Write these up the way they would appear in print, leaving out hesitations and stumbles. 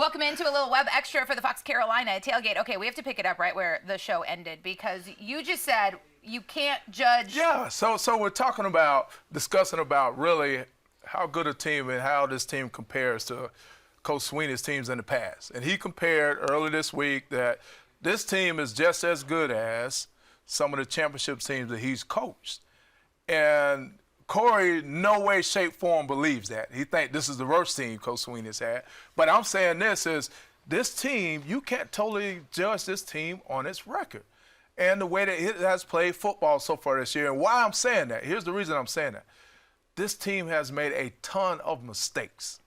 welcome into a little web extra for the Fox Carolina Tailgate. Okay, we have to pick it up right where the show ended because you just said you can't judge. Yeah, so we're discussing about really how good a team and how this team compares to Coach Sweeney's teams in the past. And he compared early this week that this team is just as good as some of the championship teams that he's coached. And Corey, no way, shape, form believes that. He thinks this is the worst team Coach Sweeney's had. But I'm saying this team, you can't totally judge this team on its record and the way that it has played football so far this year. And why I'm saying that, here's the reason I'm saying that. This team has made a ton of mistakes.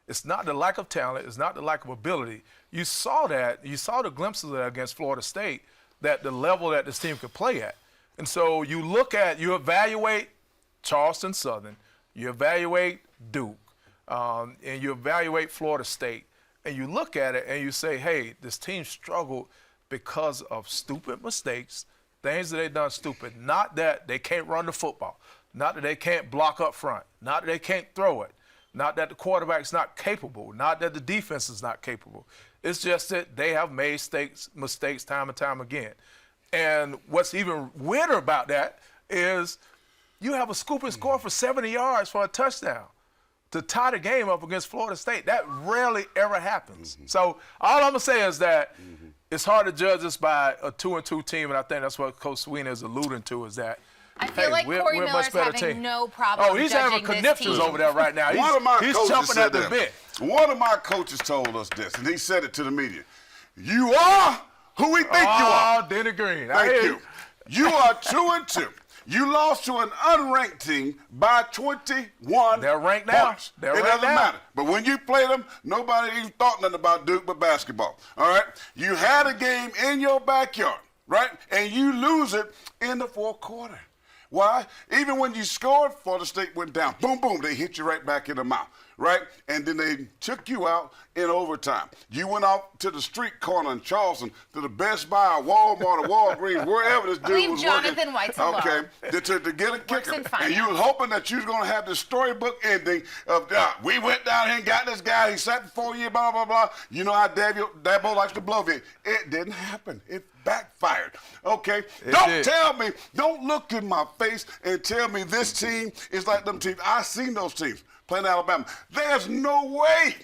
It's not the lack of talent. It's not the lack of ability. You saw that. You saw the glimpses of that against Florida State, that the level that this team could play at. And so you evaluate Charleston Southern, you evaluate Duke, and you evaluate Florida State, and you look at it and you say, hey, this team struggled because of stupid mistakes, things that they've done stupid. Not that they can't run the football, not that they can't block up front, not that they can't throw it, not that the quarterback's not capable, not that the defense is not capable. It's just that they have made mistakes time and time again. And what's even weirder about that is you have a scooping score for 70 yards for a touchdown to tie the game up against Florida State. That rarely ever happens. So all I'm going to say is that it's hard to judge us by a 2-2 team, and I think that's what Coach Sweeney is alluding to is that, I feel like Corey Miller's having no problem he's having conniptions over there right now. He's chomping at the bit. One of my coaches told us this, and he said it to the media. You are who we think you are. Oh, Denny Green. Thank you. You are 2-2. You lost to an unranked team by 21 They're ranked now. points. It doesn't matter. But when you played them, nobody even thought nothing about Duke but basketball. All right? You had a game in your backyard, right? And you lose it in the fourth quarter. Why? Even when you scored, Florida State went down. Boom, boom, they hit you right back in the mouth, right? And then they took you out in overtime. You went out to the street corner in Charleston, to the Best Buy, Walmart, or Walgreens, wherever this dude was Jonathan working. White's alone. Okay, to get a kicker. And you finance. was hoping that you was going to have this storybook ending of, we went down here and got this guy, he sat for 4 years, blah, blah, blah. You know how Dabo likes to blow it. It didn't happen. It backfired. Okay? Don't look in my face and tell me this team is like them teams. I've seen those teams playing Alabama. There's no way.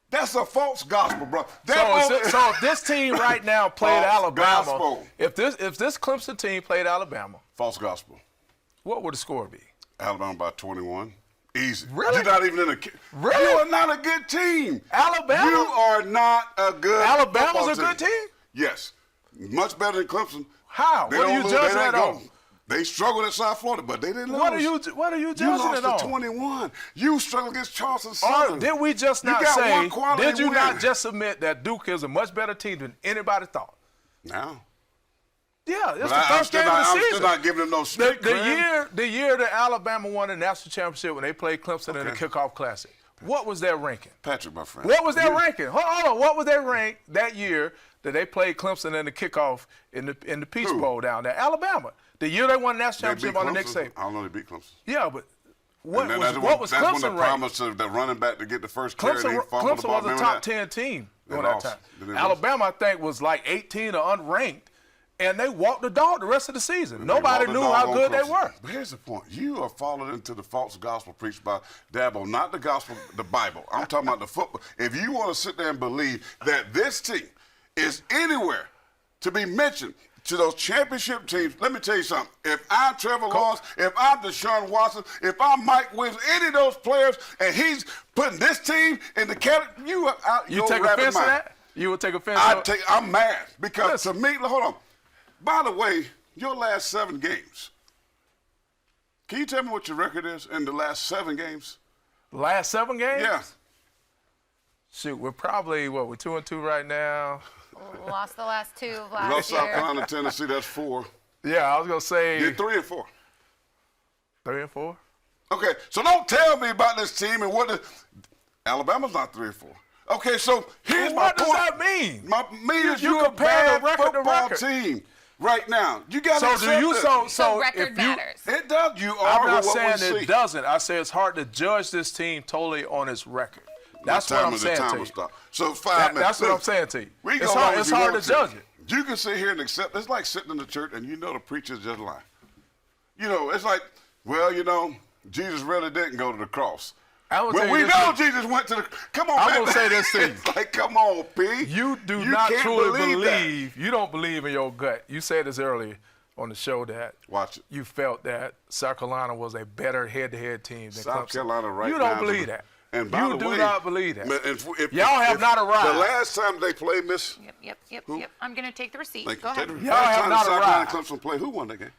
That's a false gospel, bro. So if this team right now played Alabama, gospel. if this Clemson team played Alabama, false gospel. what would the score be? Alabama by 21. Easy. Really? You're not even in a. Really? You are not a good team. Alabama? You are not a good. Alabama's a good team? Yes. Much better than Clemson. How? What are you judging that on? They struggled at South Florida, but they didn't lose. What are you judging it on? You lost to 21. You struggled against Charleston Southern. Did we just not got say, one quality did you win. not just admit that Duke is a much better team than anybody thought? No. Yeah, it's But the first game of the I'm season. still not giving them no stick The year that Alabama won the national championship when they played Clemson in the Kickoff Classic, what was their ranking? Patrick, my friend. What was their ranking? Hold on. What was their rank that year that they played Clemson in the kickoff in the Peach Bowl down there? Alabama. The year they won the national championship on the Nick Saban. I don't know they beat Clemson. Yeah, but what was That's Clemson when the ranked? promise of the running back to get the first carry. Clemson was a top 10 team during that time. Alabama, I think, was like 18 or unranked, and they walked the dog the rest of the season. Nobody knew how good they were. But here's the point. You are falling into the false gospel preached by Dabo, not the gospel, the Bible. I'm talking about the football. If you want to sit there and believe that this team is anywhere to be mentioned to those championship teams, let me tell you something. If I'm Trevor Lawrence, if I'm Deshaun Watson, if I'm Mike Williams, any of those players, and he's putting this team in the category, you take offense to that? You would take offense to that? I'm mad because to me, hold on. By the way, your last 7 games, can you tell me what your record is in the last 7 games? Last 7 games? Yeah. Shoot, we're probably, we're 2-2 right now. Lost the last 2 of last Lost year. South Carolina, Tennessee, that's 4. Yeah, I was going to say. You're 3 and 4. 3 and 4? Okay, so don't tell me about this team and what Alabama's not 3 and 4. Okay, so here's my point. What does that mean? You're a bad football team right now. You got to So record matters. It does. You are. I'm not saying it doesn't. I say it's hard to judge this team totally on its record. That's what I'm saying to you. So 5 minutes. That's what I'm saying to you. We It's go hard, on it's if you hard want to judge it. You can sit here and accept. It's like sitting in the church and you know the preacher's just lying. You know, it's like, well, you know, Jesus really didn't go to the cross. Well, we know Jesus went to the. Come on, I'm man. gonna say this to you. It's like, come on, P. You do not can't truly believe that. you don't believe in your gut. You said this earlier on the show that Watch it. you felt that South Carolina was a better head-to-head team than South Clemson. Carolina right You now. don't believe that. And by You the do way, not believe that. If Y'all have not arrived. The last time they played, Miss. Yep. I'm going to take the receipt. Like, Go ahead. Y'all have not South Carolina arrived. Clemson played. Who won that game?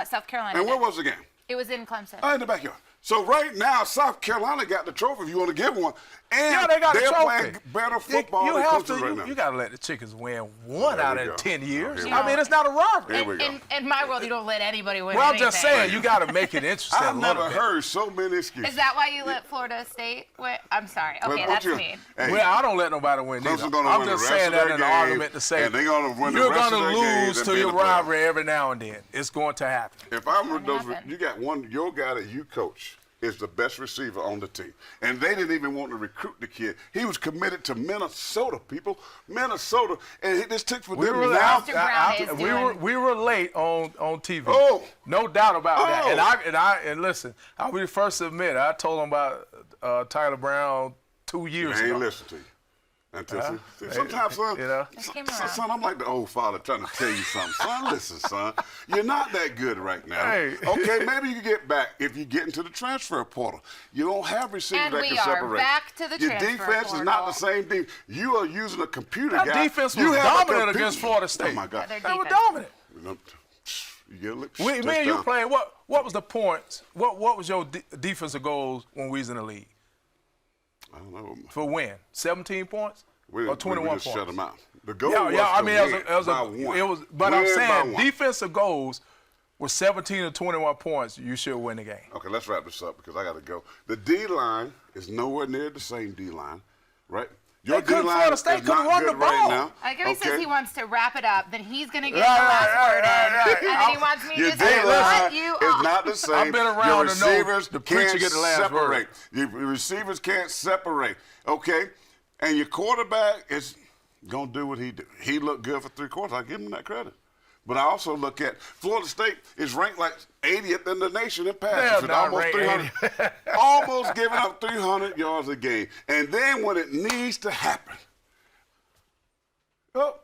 South Carolina. And where did. was the game? It was in Clemson. In the backyard. So right now, South Carolina got the trophy if you want to give one. And Yeah, they got they're a trophy. playing better football You than have Clemson to. right now. You got to let the chickens win one There out we of go. 10 years. Here we I go. mean, it's not a robbery. Here we go. In my world, you don't let anybody win Well, I'm anything. just saying, you got to make it interesting. I've a little never bit. heard so many excuses. Is that why you let Florida State win? I'm sorry. Well, Okay, don't that's you- mean. Hey, Well, I don't let nobody win either. Clemson's gonna I'm win just the saying rest of that in their an games, argument to say and they're gonna win the you're rest going of to their lose games to and be your in the playoffs. rivalry every now and then. It's going to happen. If I'm with those, happen. you got your guy that you coach is the best receiver on the team. And they didn't even want to recruit the kid. He was committed to Minnesota, people. Minnesota. And it just took for them now. Mr. Brown is doing- we were late on TV. Oh. No doubt about that. Oh. And listen, I'll be the first to admit, I told him about Tyler Brown 2 years They ain't ago. listen to you. Sometimes, son, You know? came around. son, I'm like the old father trying to tell you something. Son, listen, son, you're not that good right now. Hey. Okay, maybe you can get back if you get into the transfer portal. You don't have receivers And that we can are separate. back to the Your transfer defense is not portal. the same thing. You are using a computer That guy. defense You was have a dominant computer- against Florida State. Oh my God. Their They were defense. dominant. You get a lick, Me and you touchdown. playing. What was the points? What was your defensive goals when we was in the league? I don't know. For win? 17 points We or 21 just points? shut them out. The goal Yeah, was yeah. I to mean, win by one. But I'm Win by saying one. defensive goals were 17 or 21 points. You should win the game. Okay, let's wrap this up because I got to go. The D line is nowhere near the same D line, right? Your They couldn't- D-line Florida is State couldn't not run good the right ball. now. I guess he says Okay? he wants to wrap it up. Then he's going to get Right, the last right, word right, in. right. And then he wants me Your to D say, line cut you is off. not the same. I've been around Your to know receivers the preacher can't get the last separate. word. Your receivers can't separate. Okay, and your quarterback is gonna do what he do. He looked good for 3 quarters. I give him that credit. But I also look at Florida State is ranked like 80th in the nation in passes They're with not almost ranked 300, almost giving up 300 yards a game. And then when it needs to happen, up.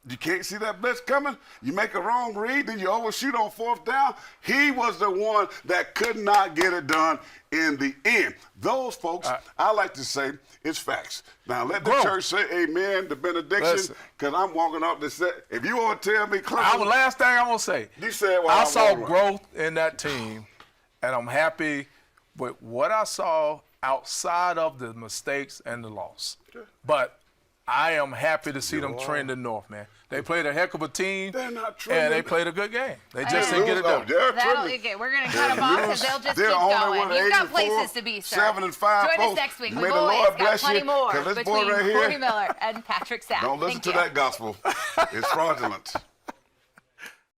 You can't see that blitz coming. You make a wrong read, then you overshoot on 4th down. He was the one that could not get it done in the end. Those folks, I like to say, it's facts. Now let the Bro. church say amen, the benediction, Listen. because I'm walking up the set. If you want to tell me, Clemson, Last thing I'm gonna say. you said what I I'm saw walking growth in that team, and I'm happy with what I saw outside of the mistakes and the loss. But I am happy to see them trending north, man. They played a heck of a team, They're not and trending. they played a good game. They just Hey. didn't get it done. They're That'll trending. get. We're going to cut them off because they'll just They're keep only going. one You've got 84, places to be, sir. 7-5 Join us folks. next week. May We've the always Lord got bless plenty you, more 'cause this boy between right here- Corey Miller and Patrick Sapp. Don't listen Thank to you. that gospel. It's fraudulent.